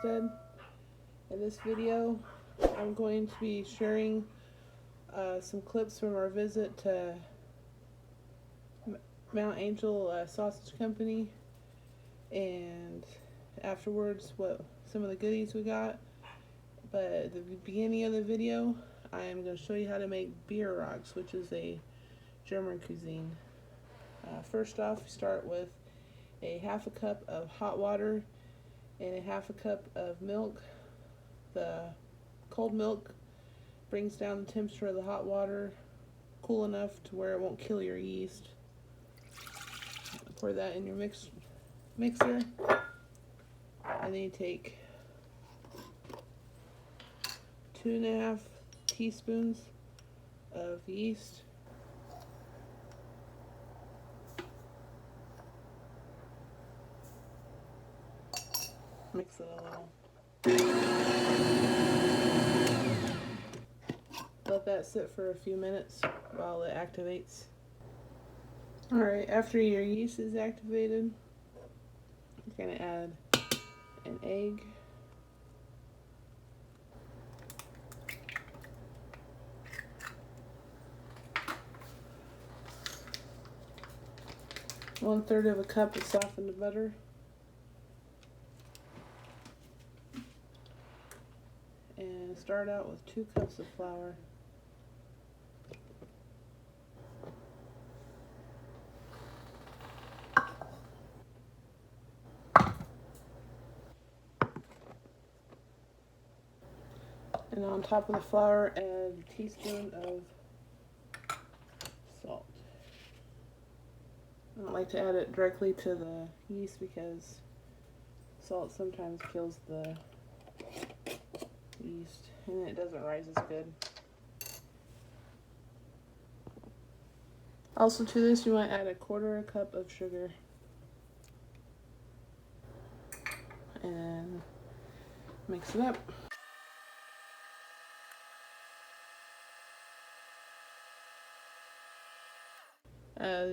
instead. In this video, I'm going to be sharing some clips from our visit to Mount Angel Sausage Company, and afterwards what some of the goodies we got. But at the beginning of the video, I am going to show you how to make Bierocks, which is a German cuisine. First off, we start with a half a cup of hot water and a half a cup of milk. The cold milk brings down the temperature of the hot water cool enough to where it won't kill your yeast. Pour that in your mixer, and then you take 2.5 teaspoons of yeast. Mix it a little. Let that sit for a few minutes while it activates. Alright, after your yeast is activated, you're going to add an egg, one-third of a cup of softened butter, and start out with 2 cups of flour. And on top of the flour, add a teaspoon of salt. I don't like to add it directly to the yeast because salt sometimes kills the yeast and it doesn't rise as good. Also to this, you want to add a 1/4 cup of sugar. And mix it up.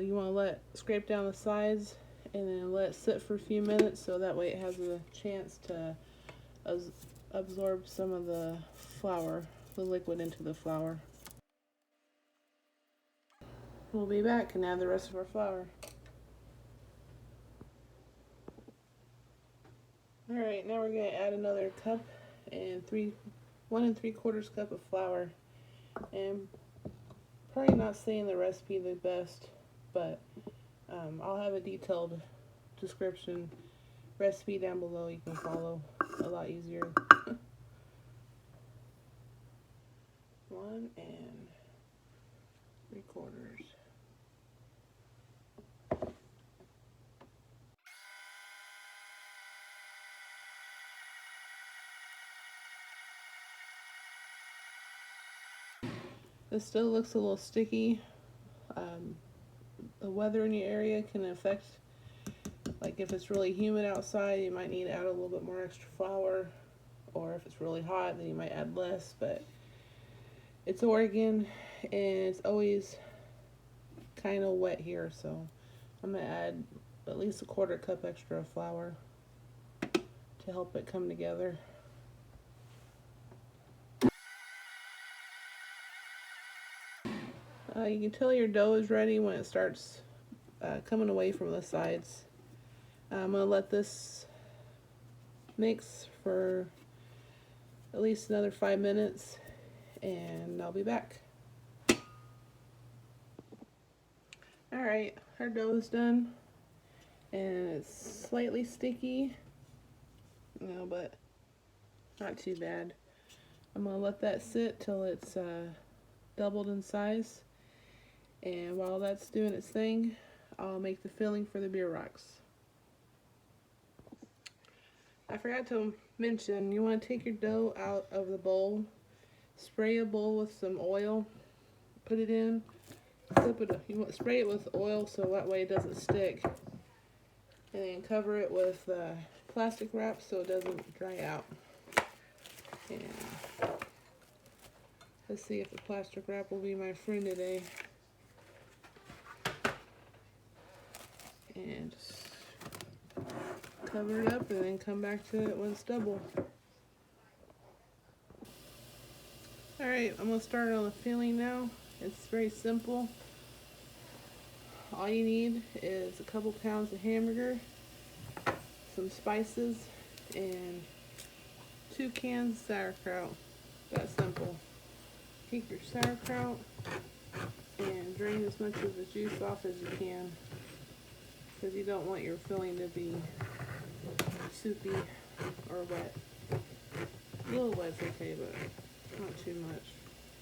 You want to scrape down the sides and then let it sit for a few minutes so that way it has a chance to absorb some of the flour, the liquid into the flour. We'll be back and add the rest of our flour. Alright, now we're going to add another cup and 1 3/4 cup of flour. And probably not saying the recipe the best, but I'll have a detailed description recipe down below you can follow a lot easier. 1 3/4. This still looks a little sticky. The weather in your area can affect, like if it's really humid outside, you might need to add a little bit more extra flour, or if it's really hot, then you might add less. But it's Oregon and it's always kind of wet here, so I'm going to add at least a 1/4 cup extra of flour to help it come together. You can tell your dough is ready when it starts coming away from the sides. I'm going to let this mix for at least another 5 minutes and I'll be back. Alright, our dough is done and it's slightly sticky, but not too bad. I'm going to let that sit till it's doubled in size. And while that's doing its thing, I'll make the filling for the Bierocks. I forgot to mention, you want to take your dough out of the bowl, spray a bowl with some oil, put it in, you want to spray it with oil so that way it doesn't stick, and then cover it with plastic wrap so it doesn't dry out. And let's see if the plastic wrap will be my friend today. And just cover it up and then come back to it when it's double. Alright, I'm going to start on the filling now. It's very simple. All you need is a couple pounds of hamburger, some spices, and 2 cans of sauerkraut. That simple. Take your sauerkraut and drain as much of the juice off as you can, because you don't want your filling to be soupy or wet. A little wet's okay, but not too much.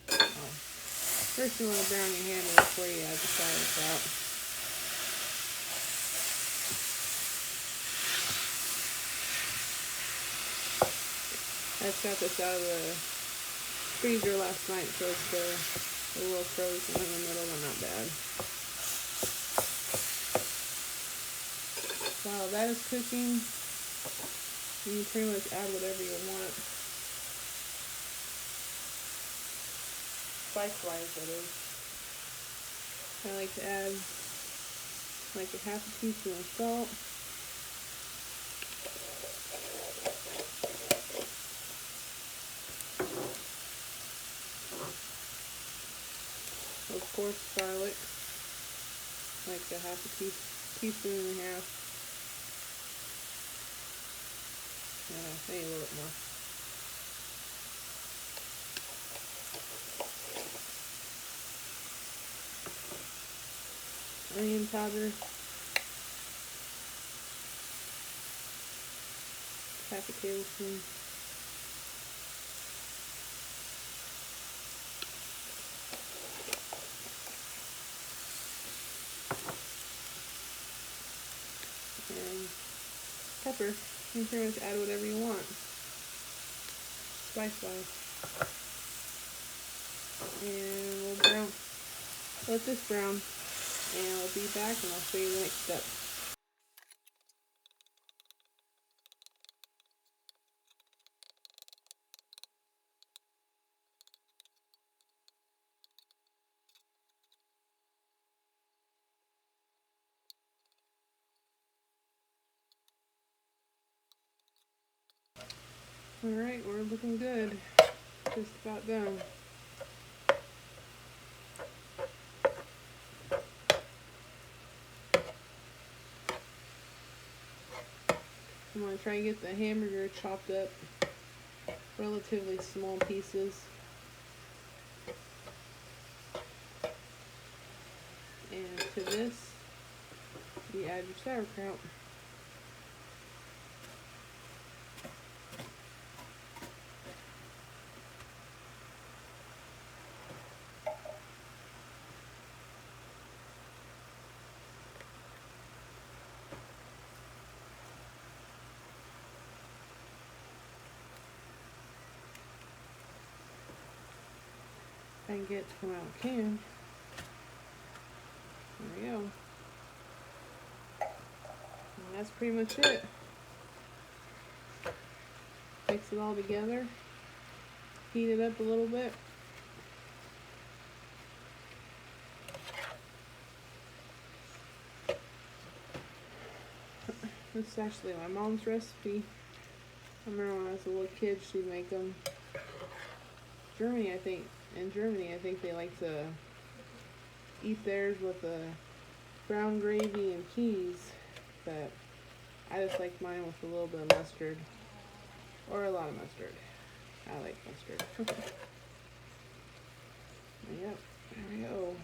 Oh. First you want to brown your hamburger before you add the sauerkraut. I just got this out of the freezer last night, so it's a little frozen in the middle, but not bad. While that is cooking, you can pretty much add whatever you want. Spice-wise, that is. I like to add like a half a teaspoon of salt. Of course, garlic, like a half a teaspoon and a half. Maybe a little bit more. Onion powder, half a tablespoon. And pepper. You can pretty much add whatever you want, spice-wise. And we'll let this brown, and I'll be back and I'll show you the next step. Alright, we're looking good. Just about done. I'm going to try and get the hamburger chopped up relatively small pieces. And to this, you add your sauerkraut. If I can get it to come out of the can. There we go. And that's pretty much it. Mix it all together. Heat it up a little bit. This is actually my mom's recipe. I remember when I was a little kid, she'd make them. In Germany, I think they like to eat theirs with a brown gravy and cheese, but I just like mine with a little bit of mustard, or a lot of mustard. I like mustard. Yep, there we go.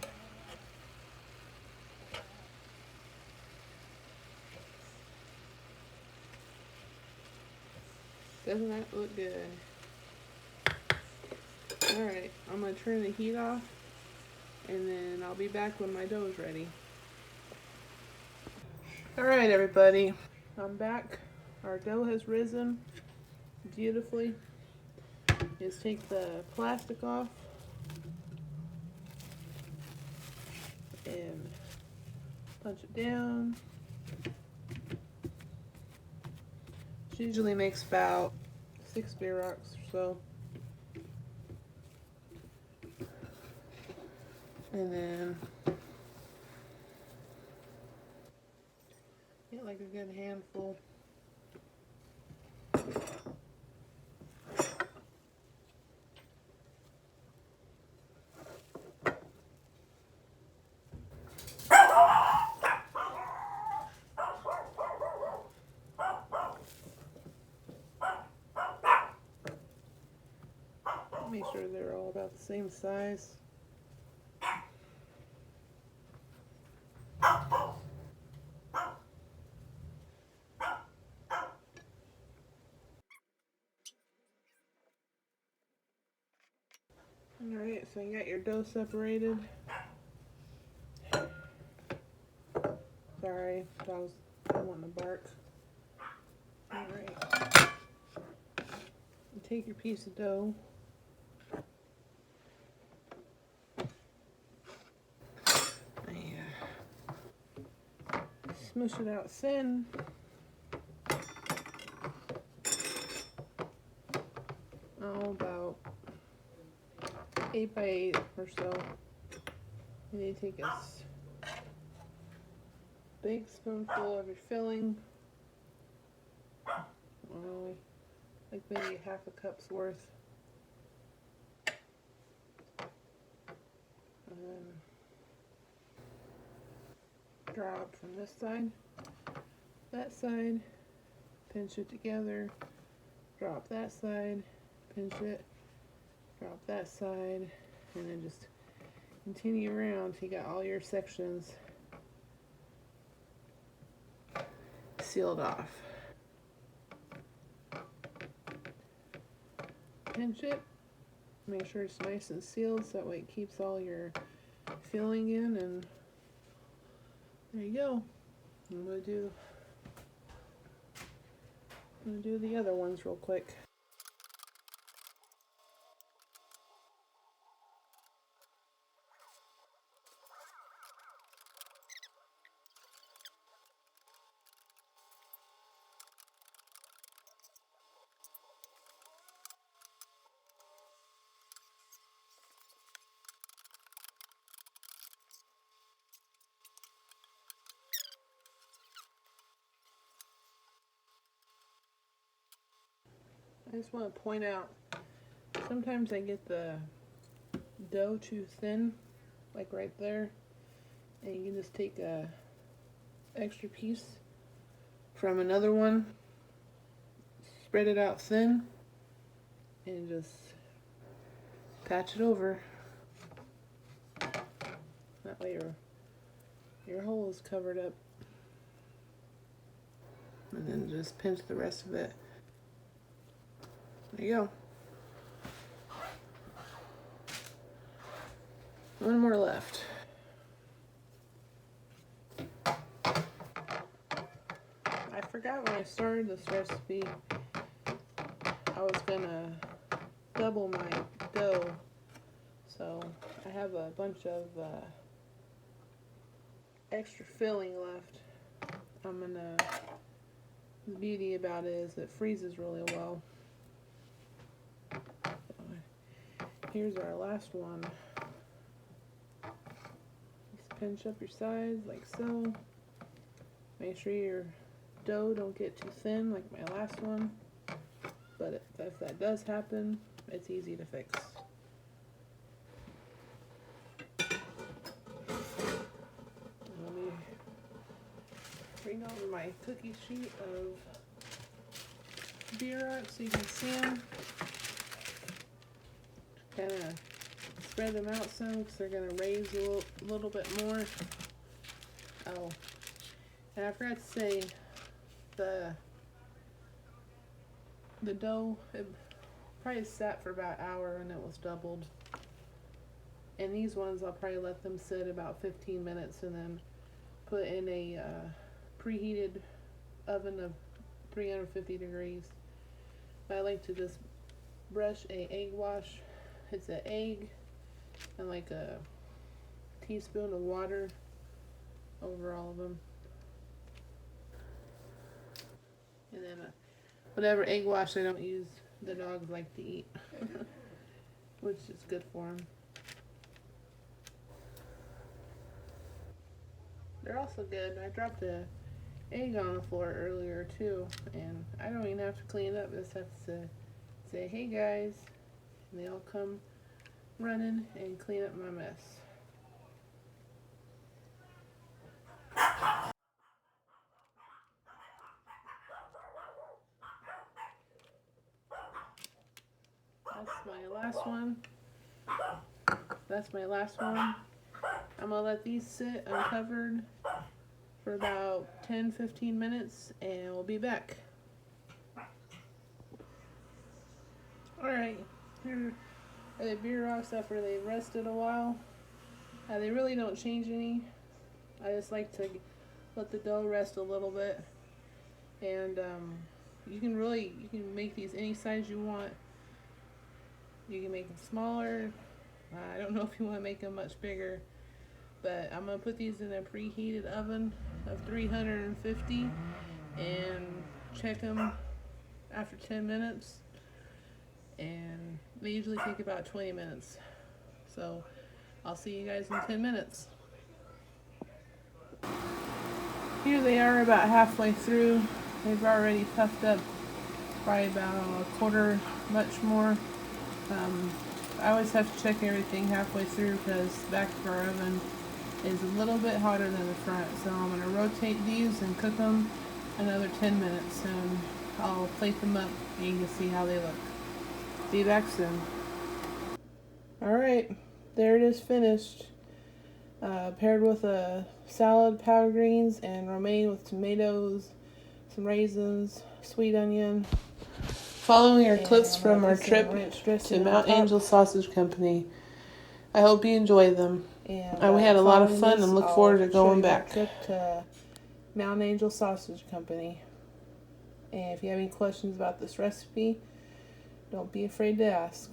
Doesn't that look good? Alright, I'm going to turn the heat off, and then I'll be back when my dough is ready. Alright everybody, I'm back. Our dough has risen beautifully. Just take the plastic off and punch it down. She usually makes about 6 Bierocks or so. And then get like a good handful. Make sure they're all about the same size. Alright, so you got your dough separated. Sorry, dogs don't want to bark. Alright. Take your piece of dough. Smush it out thin. Oh, about 8 by 8 or so. You need to take a big spoonful of your filling. Oh, like maybe half a cup's worth. And then drop from this side, that side, pinch it together, drop that side, pinch it, drop that side, and then just continue around till you got all your sections sealed off. Pinch it, make sure it's nice and sealed so that way it keeps all your filling in, and there you go. I'm gonna do the other ones real quick. I just want to point out, sometimes I get the dough too thin, like right there, and you can just take a extra piece from another one, spread it out thin, and just patch it over. That way your hole is covered up, and then just pinch the rest of it. There you go. One more left. I forgot when I started this recipe, I was gonna double my dough. So I have a bunch of extra filling left. The beauty about it is it freezes really well. Here's our last one. Just pinch up your sides like so. Make sure your dough don't get too thin like my last one. But if that does happen, it's easy to fix. Let me bring over my cookie sheet of Bierocks so you can see them. Kind of spread them out some because they're going to raise a little bit more. Oh, and I forgot to say, the dough, it probably sat for about an hour and it was doubled. And these ones, I'll probably let them sit about 15 minutes and then put in a preheated oven of 350 degrees. But I like to just brush a egg wash. It's an egg and like a teaspoon of water over all of them. And then whatever egg wash I don't use, the dogs like to eat, which is good for them. They're also good. I dropped an egg on the floor earlier too, and I don't even have to clean it up. I just have to say, hey guys, and they all come running and clean up my mess. That's my last last one. That's my last one. I'm gonna let these sit uncovered for about 10-15 minutes and we'll be back. Alright, here are the Bierocks after they've rested a while. They really don't change any. I just like to let the dough rest a little bit. And you can make these any size you want. You can make them smaller. I don't know if you want to make them much bigger, but I'm going to put these in a preheated oven of 350 and check them after 10 minutes. And they usually take about 20 minutes. So I'll see you guys in 10 minutes. Here they are about halfway through. They've already puffed up probably about a quarter, much more. I always have to check everything halfway through because the back of our oven is a little bit hotter than the front. So I'm going to rotate these and cook them another 10 minutes and I'll plate them up and you can see how they look. Be back soon. Alright, there it is finished. Paired with a salad, powdered greens, and romaine with tomatoes, some raisins, sweet onion. Following our clips from our trip to Mount Angel Sausage Company. I hope you enjoy them. And we had a lot of fun and look forward to going back. Trip to Mount Angel Sausage Company. And if you have any questions about this recipe, don't be afraid to ask.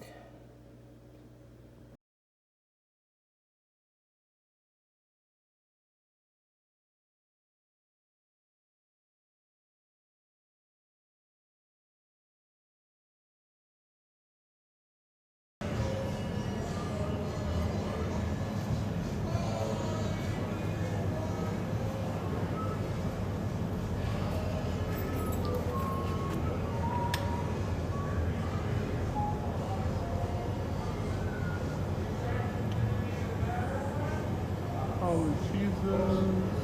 All the cheeses.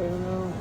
don't know.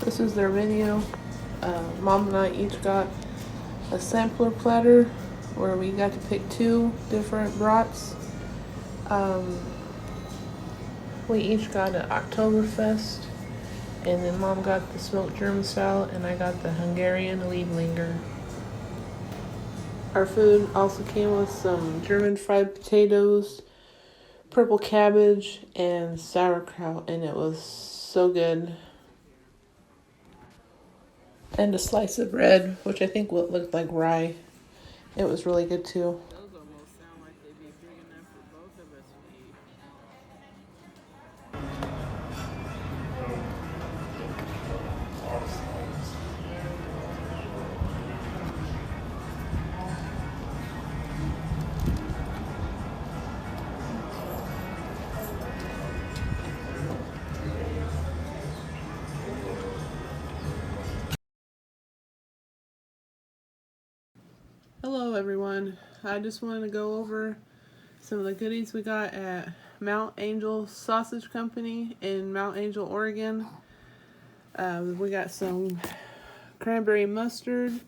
This is their menu. Mom and I each got a sampler platter where we got to pick 2 different brats. We each got an Oktoberfest, and then Mom got the smoked German style, and I got the Hungarian Lieblinger. Our food also came with some German fried potatoes, purple cabbage, and sauerkraut, and it was so good. And a slice of bread, which I think looked like rye. It was really good too. Those almost sound like they'd be big enough for both of us to eat. Hello everyone. I just wanted to go over some of the goodies we got at Mount Angel Sausage Company in Mount Angel, Oregon. We got some cranberry mustard.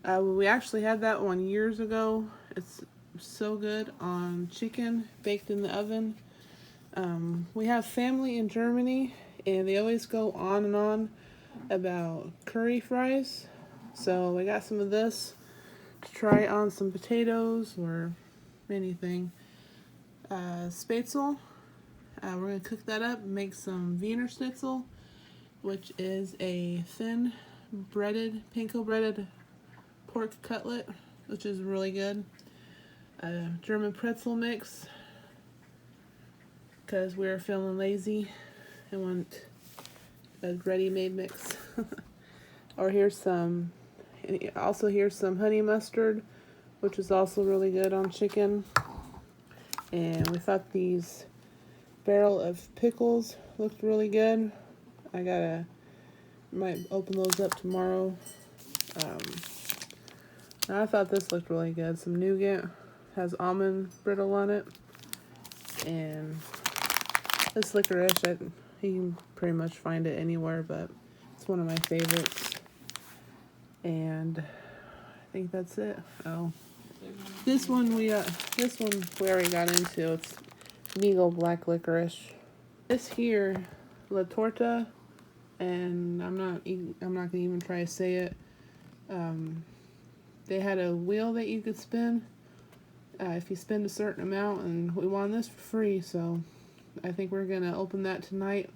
We actually had that one years ago. It's so good on chicken baked in the oven. We have family in Germany, and they always go on and on about curry fries. So we got some of this to try on some potatoes or anything. Spätzle. We're going to cook that up and make some Wiener Schnitzel, which is a thin breaded, panko breaded pork cutlet, which is really good. German pretzel mix, because we were feeling lazy and want a ready-made mix. Or here's some honey mustard, which is also really good on chicken. And we thought these barrel of pickles looked really good. Might open those up tomorrow. I thought this looked really good. Some nougat, has almond brittle on it, and This licorice, you can pretty much find it anywhere, but it's one of my favorites. And I think that's it. Oh, this one we already got into. It's Vigo black licorice. This here, La Torta, and I'm not gonna even try to say it. They had a wheel that you could spin if you spend a certain amount, and we won this for free, so I think we're gonna open that tonight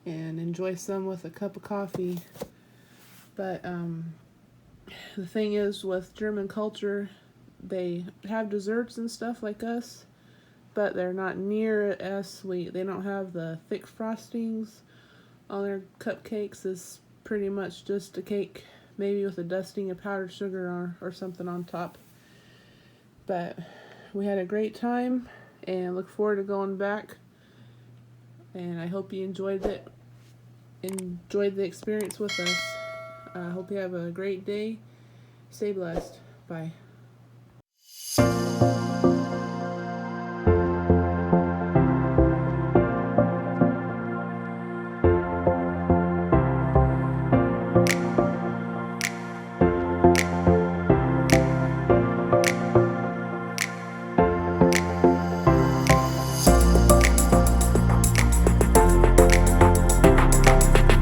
and enjoy some with a cup of coffee. But the thing is, with German culture, they have desserts and stuff like us, but they're not near as sweet. They don't have the thick frostings on their cupcakes. It's pretty much just a cake, maybe with a dusting of powdered sugar or something on top. But we had a great time and look forward to going back. And I hope you enjoyed the experience with us. I hope you have a great day. Stay blessed. Bye.